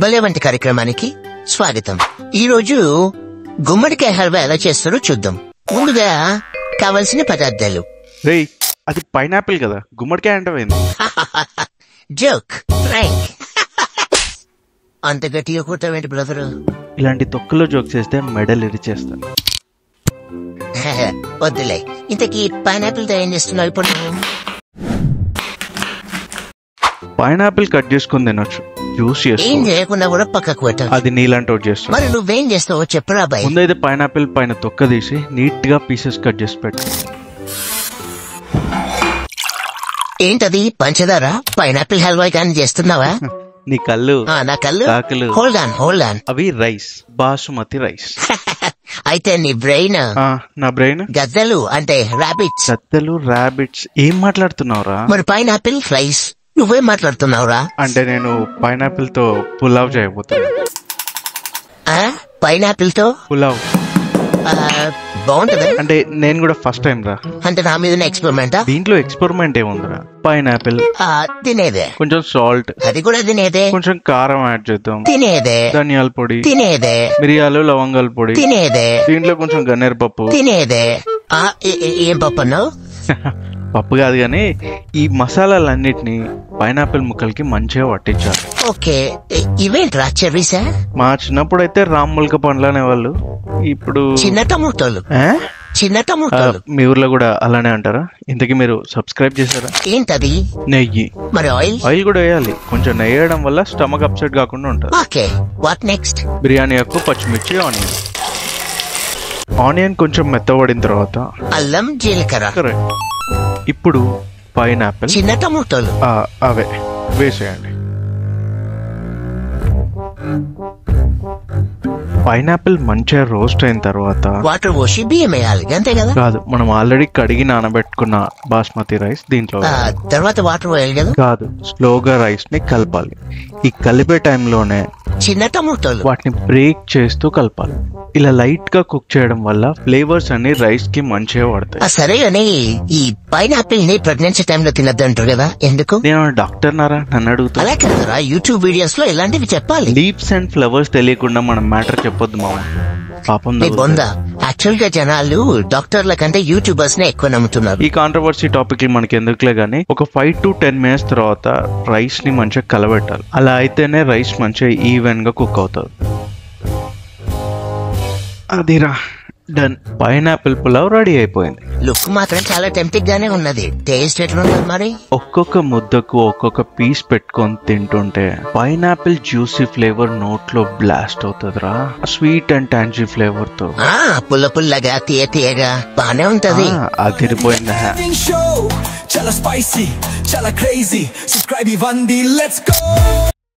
భలే వంటి కార్యక్రమానికి స్వాగతం. ఈ రోజు గుమ్మడికాయ హల్వా ఎలా చేస్తారో చూద్దాం. ముందుగా కావలసిన పదార్థాలు. రేయ్, అది పైనాపిల్ కదా, గుమ్మడికాయ అంటవేంది? Joke, Frank. అంత గట్టిగా కొట్టవేంటి బ్రదరు? ఇలాంటి తొక్కలో జోక్ చేస్తే మెడల్ ఇరిచేస్తాను. వద్దులే. ఇంతకీ పైనాపిల్ తో ఏం చేస్తున్నావు ఇప్పుడు? పైనాపిల్ కట్ చేసుకుని తినొచ్చు, జ్యూస్ ఏం చేసుకో. చేయకుండా కూడా పక్కకు పెట్టాలి. అది నీలాంటి చేస్తాను. మరి నువ్వేం చేస్తావో చెప్పరా బాయ్. ముందైతే పైనాపిల్ పైన తొక్క తీసి నీట్ గా పీసెస్ కట్ చేసి పెట్టు. ఏంటది, పంచదార? పైనాపిల్ హల్వా కానీ చేస్తున్నావా? నీ కళ్ళు నా కళ్ళు. కాకులు. Hold on. అవి రైస్, బాసుమతి రైస్. అయితే నీ బ్రెయిన్ నా బ్రెయిన్ గద్దలు అంటే రాబిట్స్. సత్తెలు, రాబిట్స్. ఏం మాట్లాడుతున్నావురా? మరి పైనాపిల్ ఫ్రైస్ నువ్వేం మాట్లాడుతున్నావురా? అంటే నేను పైనాపిల్ తో పులావ్ చేయబోతున్నా. పైనాపిల్ తో పులావ్ బాగుంటది. అంటే నేను కూడా ఫస్ట్ టైం రా. అంటే నా మీద ఎక్స్పెరిమెంటా? దీంట్లో ఎక్స్పెరిమెంట్ ఏముందిరా? పైనాపిల్ తినేదే, కొంచెం సాల్ట్, అది కూడా తినేదే, కొంచెం కారం యాడ్ చేద్దాం, తినేదే, ధనియాల పొడి తినేదే, మిరియాలు, లవంగాల పొడి తినేదే, దీంట్లో కొంచెం గన్నేరు పప్పు, తినేదే. ఏం పప్పు అన్నావు? పప్పు కాదు గాని ఈ మసాలాలన్నిటిని పైనాపిల్ ముక్కలకి మంచిగా పట్టించాలి. ఓకే, ఇవేంట్రా చెర్రీసా? మా చిన్నప్పుడు అయితే రామ్ముల్క పండ్లు అనేవాళ్ళు. ఇప్పుడు చిన్న టమోటాలు. చిన్న టమోటాలు మీ ఊర్లో కూడా అలానే అంటారా? ఇంతకీ మీరు సబ్స్క్రైబ్ చేశారా? ఏంటది? నెయ్యి. మరి ఆయిల్? ఆయిల్ కూడా వేయాలి. కొంచెం నెయ్యి వేయడం వల్ల స్టమక్ అప్సెట్ కాకుండా ఉంటుంది. Okay, what next? బిర్యానీ ఆకు, పచ్చిమిర్చి, ఆనియన్. ఆనియన్ కొంచెం మెత్తబడిన తర్వాత అల్లం, జీలకర్ర. కరెక్ట్. ఇప్పుడు పైనాపిల్, చిన్న టమోటాలు అవే వేసేయండి. పైనాపిల్ మంచిగా రోస్ట్ అయిన తర్వాత వాటర్ పోసి బియ్యం వేయాలి, అంతే కదా? కాదు, మనం ఆల్రెడీ కడిగి నానబెట్టుకున్న బాస్మతి రైస్ దీంట్లో తర్వాత వాటర్ పోయాలి కదా? కాదు, స్లోగా రైస్ ని కలపాలి. ఈ కలిపే టైంలోనే చిన్న టమోటాలు వాటిని బ్రేక్ చేస్తూ కలపాలి. ఇలా లైట్ గా కుక్ చేయడం వల్ల ఫ్లేవర్స్ అన్ని రైస్ కి మంచిగా పడతాయి. సరే అని ఈ పైనాపిల్ ని ప్రెగ్నెన్సీ టైంలో తినద్దంటారు కదా, ఎందుకు? నేను డాక్టర్ నారా, నన్ను అడుగుతా. అలా కదరా, యూట్యూబ్ వీడియోస్ లో ఇలాంటివి చెప్పాలి. లీవ్స్ అండ్ ఫ్లవర్స్ తెలియకుండా మనం మ్యాటర్ చెప్పొద్దు మామ, పాపం. యాక్చువల్ గా జనాలు డాక్టర్ల కంటే యూట్యూబర్స్ నే ఎక్కువ నమ్ముతున్నారు. ఈ కాంట్రవర్సీ టాపిక్ మనకి ఎందుకులే గానీ, ఒక 5 to 10 minutes తర్వాత రైస్ ని మంచిగా కలబెట్టాలి. అలా అయితేనే రైస్ మంచిగా ఈవెన్ గా కుక్ అవుతుంది. అదిరా, డన్. పైనాపిల్ పులావ్ రెడీ అయిపోయింది. లుక్ మాత్రం చాలా టెంప్టింగ్ గానే ఉన్నది. టేస్ట్ ఎట్లా ఉన్నది మరి? ఒక్కొక్క ముద్దకు ఒక్కొక్క పీస్ పెట్టుకొని తింటుంటే పైనాపిల్ జ్యూసీ ఫ్లేవర్ నోట్ లో బ్లాస్ట్ అవుతుందిరా. స్వీట్ అండ్ టాంజీ ఫ్లేవర్ తో పుల్ల పుల్లగా, తీయగా బానే ఉంటది. అదిరిపోయిందా? చాలా స్పైసీ, చాలా క్రేజీ. సబ్స్క్రైబ్ ఇవ్వండి, లెట్స్ గో.